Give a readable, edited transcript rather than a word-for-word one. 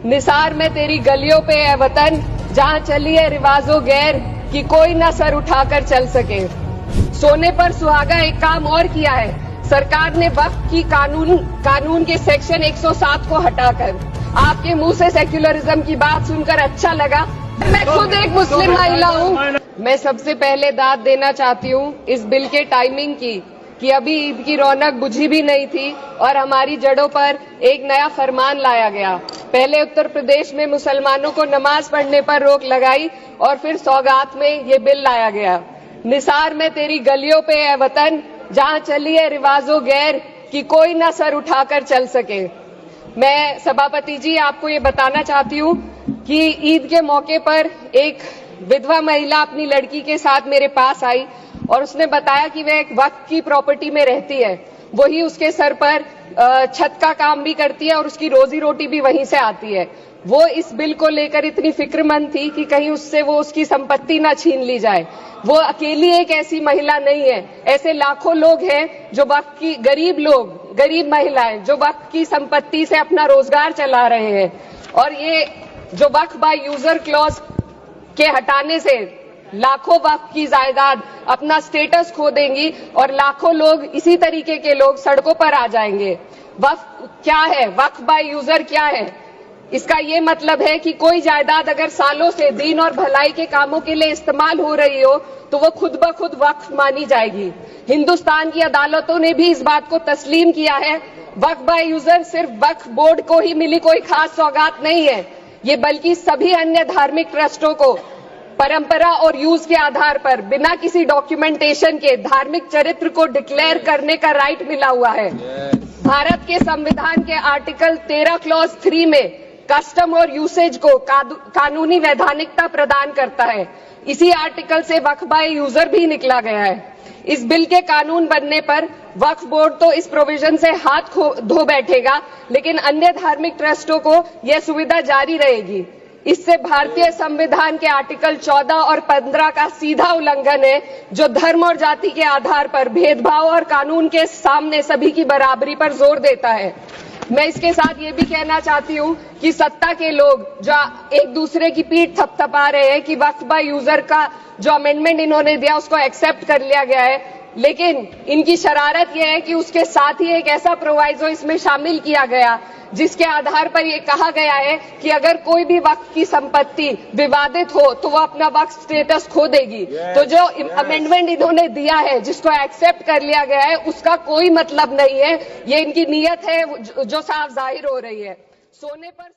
निसार में तेरी गलियों पे है वतन, जहां चली है रिवाजो गैर कि कोई ना सर उठाकर चल सके। सोने पर सुहागा एक काम और किया है सरकार ने, वक्फ की कानून के सेक्शन 107 को हटाकर। आपके मुंह से सेक्युलरिज्म की बात सुनकर अच्छा लगा। मैं खुद एक मुस्लिम महिला हूं। मैं सबसे पहले दाद देना चाहती हूं इस बिल के टाइमिंग की, कि अभी ईद की रौनक बुझी भी नहीं थी और हमारी जड़ों पर एक नया फरमान लाया गया। पहले उत्तर प्रदेश में मुसलमानों को नमाज पढ़ने पर रोक लगाई और फिर सौगात में ये बिल लाया गया। निसार में तेरी गलियों पे है वतन, जहां चली है रिवाजो गैर कि कोई ना सर उठाकर चल सके। मैं सभापति जी आपको ये बताना चाहती हूँ कि ईद के मौके पर एक विधवा महिला अपनी लड़की के साथ मेरे पास आई और उसने बताया कि वह एक वक्फ की प्रॉपर्टी में रहती है, वही उसके सर पर छत का काम भी करती है और उसकी रोजी रोटी भी वहीं से आती है। वो इस बिल को लेकर इतनी फिक्रमंद थी कि कहीं उससे वो उसकी संपत्ति ना छीन ली जाए। वो अकेली एक ऐसी महिला नहीं है, ऐसे लाखों लोग हैं जो वक्फ की, गरीब महिलाएं जो वक्फ की संपत्ति से अपना रोजगार चला रहे हैं। और ये जो वक्फ बाय यूजर क्लॉज के हटाने से लाखों वक्फ की जायदाद अपना स्टेटस खो देंगी और लाखों लोग, इसी तरीके के लोग सड़कों पर आ जाएंगे। वक्फ क्या है, वक्फ बाय यूजर क्या है? इसका ये मतलब है कि कोई जायदाद अगर सालों से दीन और भलाई के कामों के लिए इस्तेमाल हो रही हो तो वो खुद ब खुद वक्फ मानी जाएगी। हिंदुस्तान की अदालतों ने भी इस बात को तस्लीम किया है। वक्फ बाय यूजर सिर्फ वक्फ बोर्ड को ही मिली कोई खास सौगात नहीं है, ये बल्कि सभी अन्य धार्मिक ट्रस्टों को परंपरा और यूज के आधार पर बिना किसी डॉक्यूमेंटेशन के धार्मिक चरित्र को डिक्लेयर करने का राइट मिला हुआ है। भारत के संविधान के आर्टिकल 13 क्लॉज 3 में कस्टम और यूसेज को कानूनी वैधानिकता प्रदान करता है। इसी आर्टिकल से वक्फ बाय यूजर भी निकला गया है। इस बिल के कानून बनने पर वक्फ बोर्ड तो इस प्रोविजन से हाथ धो बैठेगा, लेकिन अन्य धार्मिक ट्रस्टों को यह सुविधा जारी रहेगी। इससे भारतीय संविधान के आर्टिकल 14 और 15 का सीधा उल्लंघन है, जो धर्म और जाति के आधार पर भेदभाव और कानून के सामने सभी की बराबरी पर जोर देता है। मैं इसके साथ ये भी कहना चाहती हूँ कि सत्ता के लोग जो एक दूसरे की पीठ थपथपा रहे हैं कि वक्फ बाय यूजर का जो अमेंडमेंट इन्होंने दिया उसको एक्सेप्ट कर लिया गया है, लेकिन इनकी शरारत यह है कि उसके साथ ही एक ऐसा प्रोवाइजो इसमें शामिल किया गया जिसके आधार पर यह कहा गया है कि अगर कोई भी वक्फ की संपत्ति विवादित हो तो वो अपना वक्फ स्टेटस खो देगी। तो जो अमेंडमेंट इन्होंने दिया है, जिसको एक्सेप्ट कर लिया गया है, उसका कोई मतलब नहीं है। ये इनकी नीयत है जो साफ जाहिर हो रही है। सोने पर